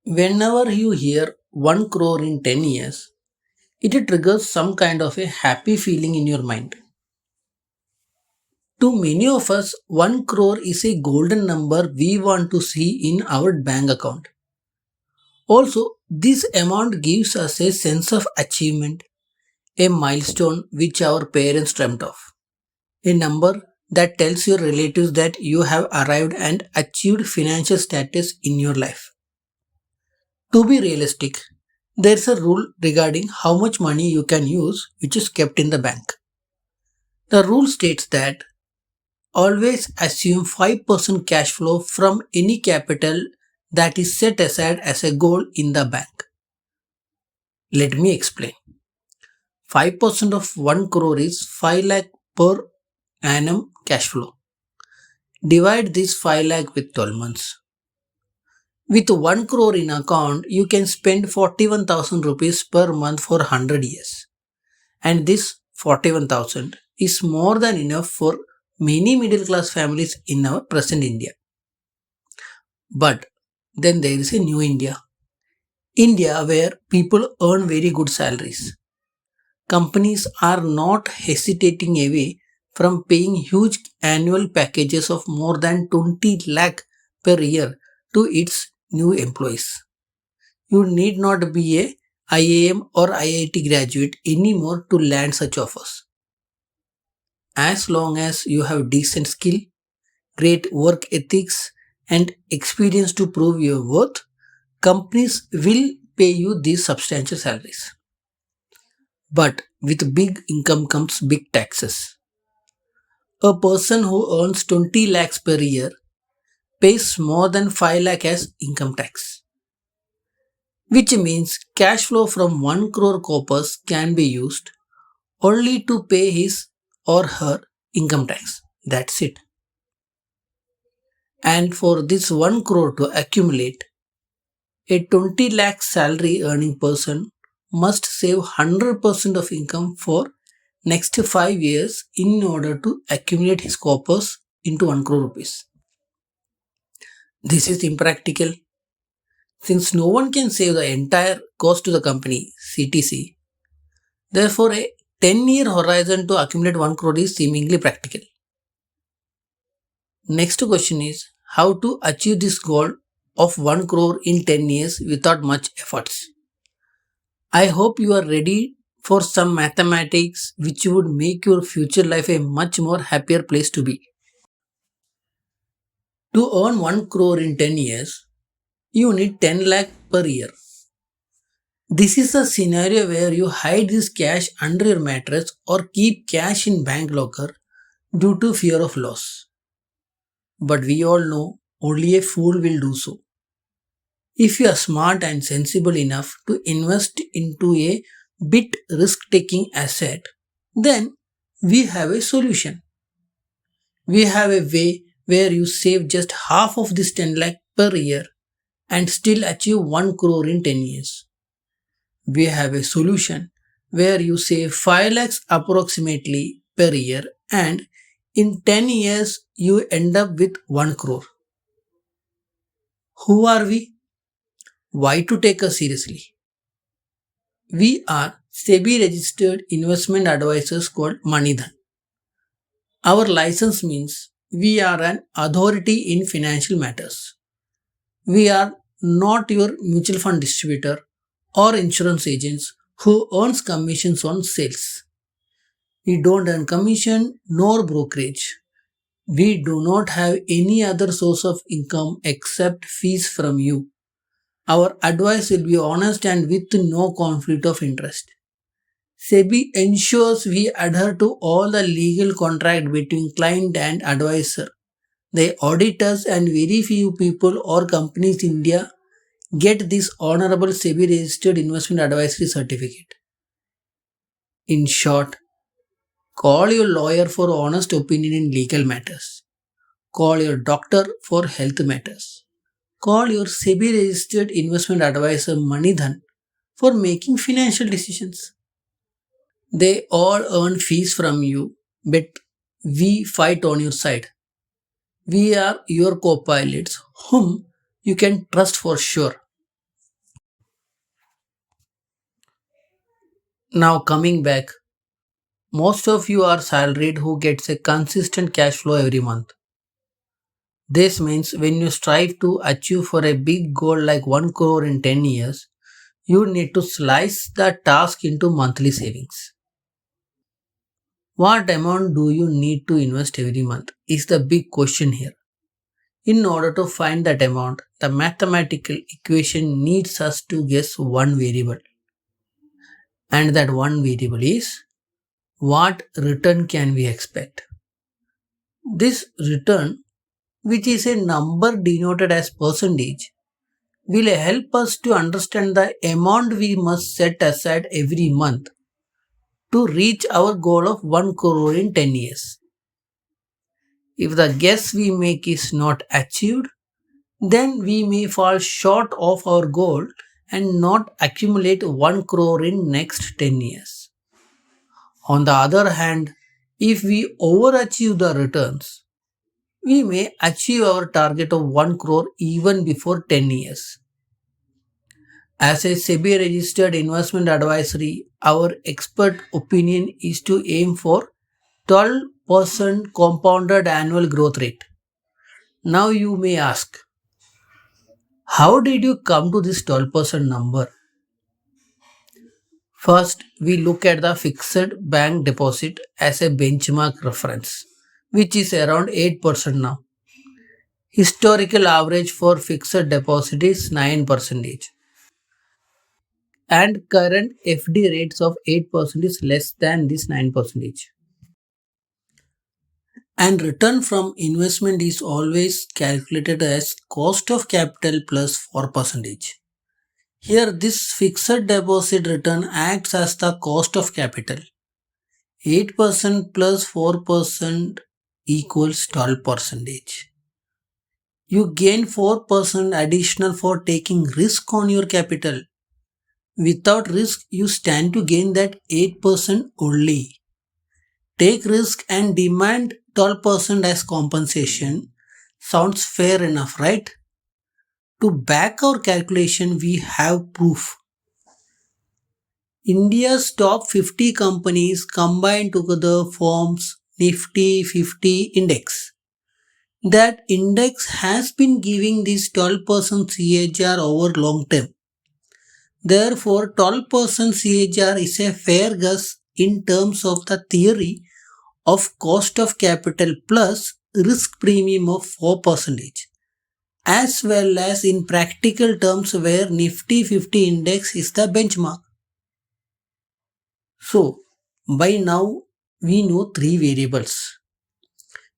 Whenever you hear 1 crore in 10 years, it triggers some kind of a happy feeling in your mind. To many of us, 1 crore is a golden number we want to see in our bank account. Also, this amount gives us a sense of achievement, a milestone which our parents dreamt of, a number that tells your relatives that you have arrived and achieved financial status in your life. To be realistic, there's a rule regarding how much money you can use which is kept in the bank. The rule states that always assume 5% cash flow from any capital that is set aside as a goal in the bank. Let me explain. 5% of 1 crore is 5 lakh per annum cash flow. Divide this 5 lakh with 12 months. With 1 crore in account, you can spend 41,000 rupees per month for 100 years. And this 41,000 is more than enough for many middle class families in our present India. But then there is a new India. India where people earn very good salaries. Companies are not hesitating away from paying huge annual packages of more than 20 lakh per year to its new employees. You need not be a IAM or IIT graduate anymore to land such offers. As long as you have decent skill, great work ethics, and experience to prove your worth, companies will pay you these substantial salaries. But with big income comes big taxes. A person who earns 20 lakhs per year pays more than 5 lakh as income tax, which means cash flow from 1 crore corpus can be used only to pay his or her income tax. That's it. And for this 1 crore to accumulate, a 20 lakh salary earning person must save 100% of income for next 5 years in order to accumulate his corpus into 1 crore rupees. This is impractical since no one can save the entire cost to the company CTC. Therefore, a 10-year horizon to accumulate 1 crore is seemingly practical. Next question is how to achieve this goal of 1 crore in 10 years without much efforts. I hope you are ready for some mathematics which would make your future life a much more happier place to be. To earn 1 crore in 10 years, you need 10 lakh per year. This is a scenario where you hide this cash under your mattress or keep cash in bank locker due to fear of loss. But we all know only a fool will do so. If you are smart and sensible enough to invest into a bit risk taking asset, then we have a solution. We have a way where you save just half of this 10 lakh per year and still achieve 1 crore in 10 years. We have a solution where you save 5 lakhs approximately per year and in 10 years you end up with 1 crore. Who are we? Why to take us seriously? We are SEBI registered investment advisors called Manidhan. Our license means we are an authority in financial matters. We are not your mutual fund distributor or insurance agents who earns commissions on sales. We don't earn commission nor brokerage. We do not have any other source of income except fees from you. Our advice will be honest and with no conflict of interest. SEBI ensures we adhere to all the legal contract between client and advisor. They audit us and very few people or companies in India get this honorable SEBI registered investment advisory certificate. In short, call your lawyer for honest opinion in legal matters. Call your doctor for health matters. Call your SEBI registered investment advisor Manidhan for making financial decisions. They all earn fees from you, but we fight on your side. We are your co pilots whom you can trust for sure. Now, coming back, most of you are salaried who gets a consistent cash flow every month. This means when you strive to achieve for a big goal like 1 crore in 10 years, you need to slice the task into monthly savings. What amount do you need to invest every month is the big question here. In order to find that amount, the mathematical equation needs us to guess one variable, and that one variable is what return can we expect. This return, which is a number denoted as percentage, will help us to understand the amount we must set aside every month to reach our goal of 1 crore in 10 years. If the guess we make is not achieved, then we may fall short of our goal and not accumulate 1 crore in next 10 years. On the other hand, if we overachieve the returns, we may achieve our target of 1 crore even before 10 years. As a SEBI registered investment advisory, our expert opinion is to aim for 12% compounded annual growth rate. Now you may ask, how did you come to this 12% number? First, we look at the fixed bank deposit as a benchmark reference, which is around 8% now. Historical average for fixed deposit is 9%, and current FD rates of 8% is less than this 9%. And return from investment is always calculated as cost of capital plus 4%. Here, this fixed deposit return acts as the cost of capital. 8% plus 4% equals 12%. You gain 4% additional for taking risk on your capital. Without risk, you stand to gain that 8% only. Take risk and demand 12% as compensation. Sounds fair enough, right? To back our calculation, we have proof. India's top 50 companies combined together forms Nifty 50 index. That index has been giving this 12% CAGR over long term. Therefore, 12% CAGR is a fair guess in terms of the theory of cost of capital plus risk premium of 4%, as well as in practical terms where Nifty 50 index is the benchmark. So, by now we know three variables.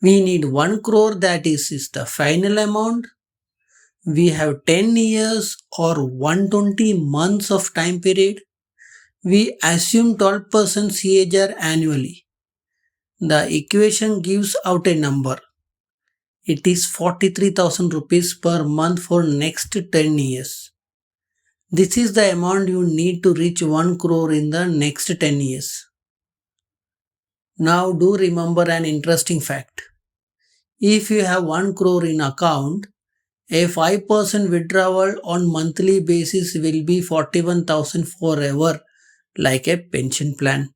We need 1 crore, that is the final amount. We have 10 years or 120 months of time period. We assume 12% CAGR annually. The equation gives out a number. It is 43,000 rupees per month for next 10 years. This is the amount you need to reach 1 crore in the next 10 years. Now do remember an interesting fact. If you have 1 crore in account, a 5% withdrawal on monthly basis will be 41,000 forever, like a pension plan.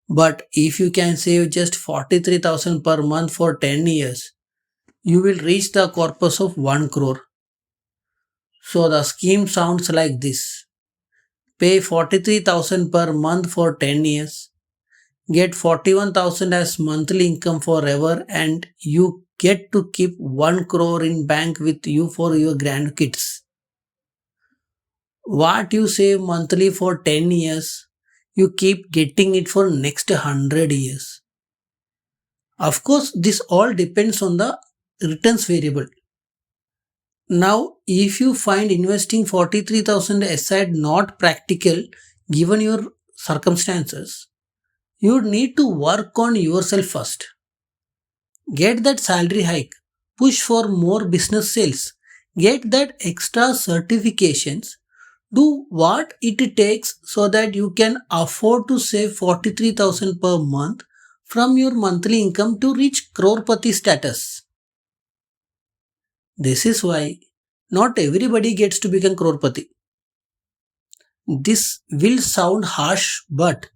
But if you can save just 43,000 per month for 10 years, you will reach the corpus of 1 crore. So the scheme sounds like this. Pay 43,000 per month for 10 years. Get 41,000 as monthly income forever, and you get to keep 1 crore in bank with you for your grandkids. What you save monthly for 10 years, you keep getting it for next 100 years. Of course, this all depends on the returns variable. Now, if you find investing 43,000 aside not practical given your circumstances, you need to work on yourself first. Get that salary hike, push for more business sales, get that extra certifications, do what it takes so that you can afford to save 43,000 per month from your monthly income to reach crorepati status. This is why not everybody gets to become crorepati. This will sound harsh, but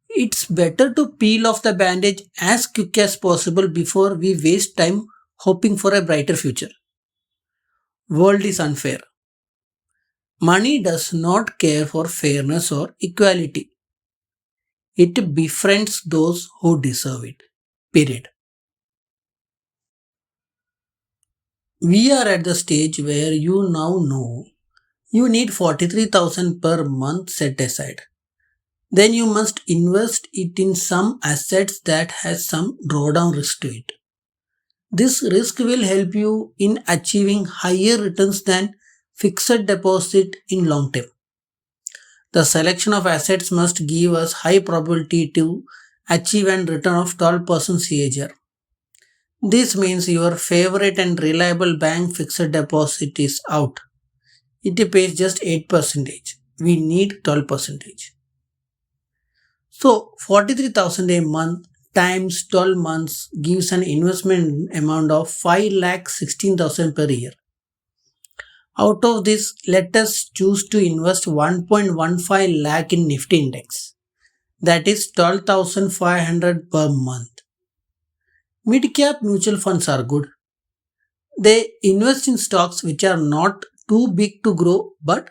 it's better to peel off the bandage as quick as possible before we waste time hoping for a brighter future. World is unfair. Money does not care for fairness or equality. It befriends those who deserve it. Period. We are at the stage where you now know you need 43,000 per month set aside. Then you must invest it in some assets that has some drawdown risk to it. This risk will help you in achieving higher returns than fixed deposit in long term. The selection of assets must give us high probability to achieve an return of 12% CAGR. This means your favorite and reliable bank fixed deposit is out. It pays just 8%. We need 12%. So 43,000 a month times 12 months gives an investment amount of 5 lakh 16,000 per year. Out of this, let us choose to invest 1.15 lakh in Nifty index. That is 12,500 per month. Mid cap mutual funds are good. They invest in stocks which are not too big to grow, but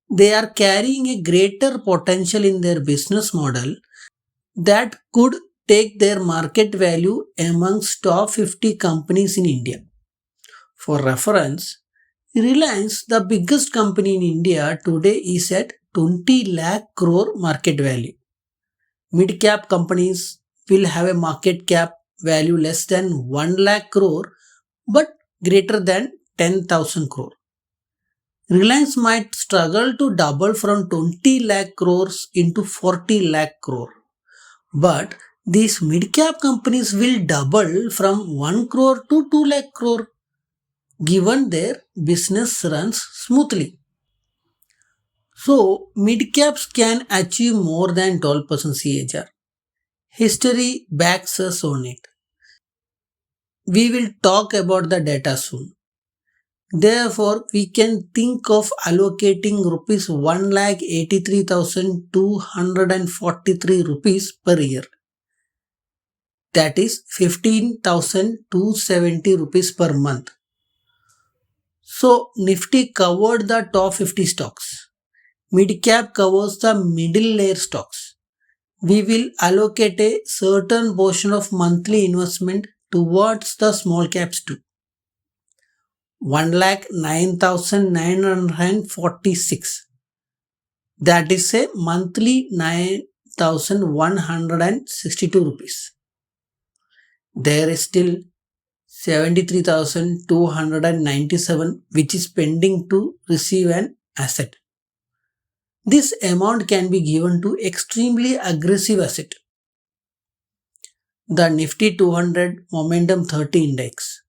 they are carrying a greater potential in their business model that could take their market value amongst top 50 companies in India. For reference, Reliance, the biggest company in India today, is at 20 lakh crore market value. Mid cap companies will have a market cap value less than 1 lakh crore but greater than 10,000 crore. Reliance might struggle to double from 20 lakh crores into 40 lakh crore. But these mid cap companies will double from 1 crore to 2 lakh crore given their business runs smoothly. So, mid caps can achieve more than 12% CAGR. History backs us on it. We will talk about the data soon. Therefore, we can think of allocating rupees 1,83,243 rupees per year. That is 15,270 rupees per month. So, Nifty covered the top 50 stocks. Mid cap covers the middle layer stocks. We will allocate a certain portion of monthly investment towards the small caps too. 1,09,946. That is a monthly 9,162 rupees. There is still 73,297 which is pending to receive an asset. This amount can be given to extremely aggressive asset. The Nifty 200 Momentum 30 Index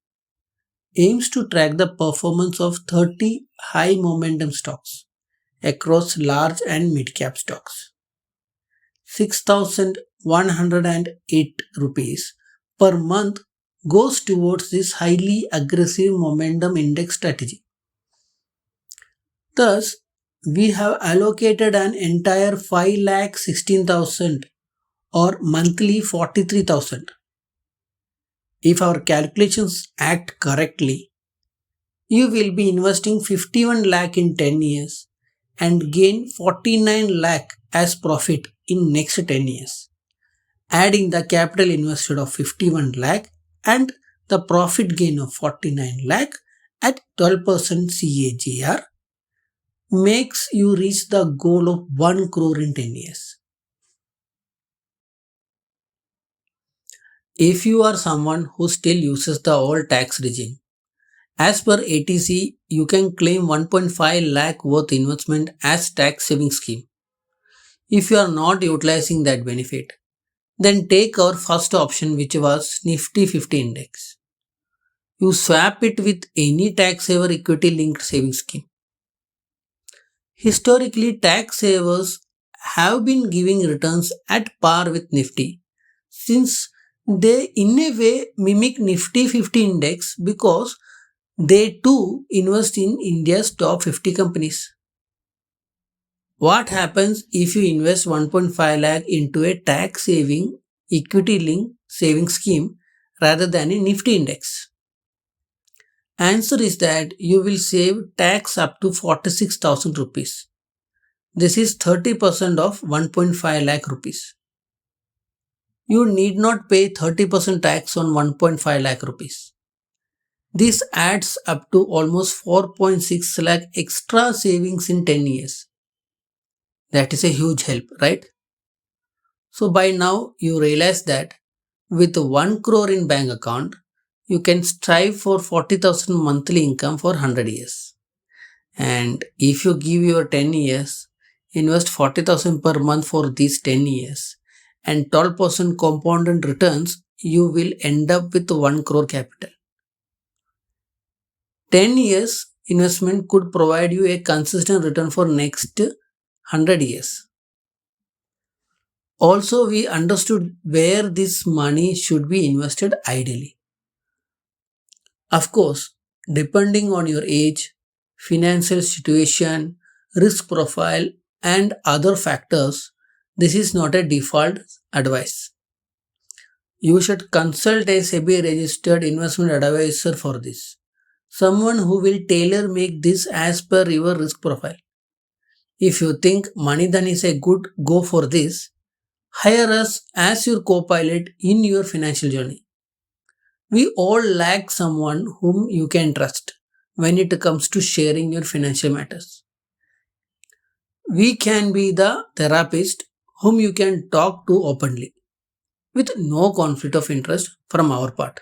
aims to track the performance of 30 high momentum stocks across large and mid cap stocks. 6,108 rupees per month goes towards this highly aggressive momentum index strategy. Thus, we have allocated an entire 5,16,000 or monthly 43,000. If our calculations act correctly, you will be investing 51 lakh in 10 years and gain 49 lakh as profit in next 10 years. Adding the capital invested of 51 lakh and the profit gain of 49 lakh at 12% CAGR makes you reach the goal of 1 crore in 10 years. If you are someone who still uses the old tax regime, as per ATC, you can claim 1.5 lakh worth investment as tax saving scheme. If you are not utilizing that benefit, then take our first option which was Nifty 50 index. You swap it with any tax saver equity linked saving scheme. Historically, tax savers have been giving returns at par with Nifty since they in a way mimic Nifty 50 index because they too invest in India's top 50 companies. What happens if you invest 1.5 lakh into a tax saving equity linked saving scheme rather than a Nifty index? Answer is that you will save tax up to 46,000 rupees. This is 30% of 1.5 lakh rupees. You need not pay 30% tax on 1.5 lakh rupees. This adds up to almost 4.6 lakh extra savings in 10 years. That is a huge help, right? So by now you realize that with 1 crore in bank account, you can strive for 40,000 monthly income for 100 years. And if you give your 10 years, invest 40,000 per month for these 10 years and 12% compounded returns, you will end up with 1 crore capital. 10 years investment could provide you a consistent return for next 100 years. Also, we understood where this money should be invested ideally. Of course, depending on your age, financial situation, risk profile, and other factors, this is not a default advice. You should consult a SEBI registered investment advisor for this. Someone who will tailor make this as per your risk profile. If you think Moneydan is a good go for this, hire us as your co-pilot in your financial journey. We all lack someone whom you can trust when it comes to sharing your financial matters. We can be the therapist whom you can talk to openly with no conflict of interest from our part.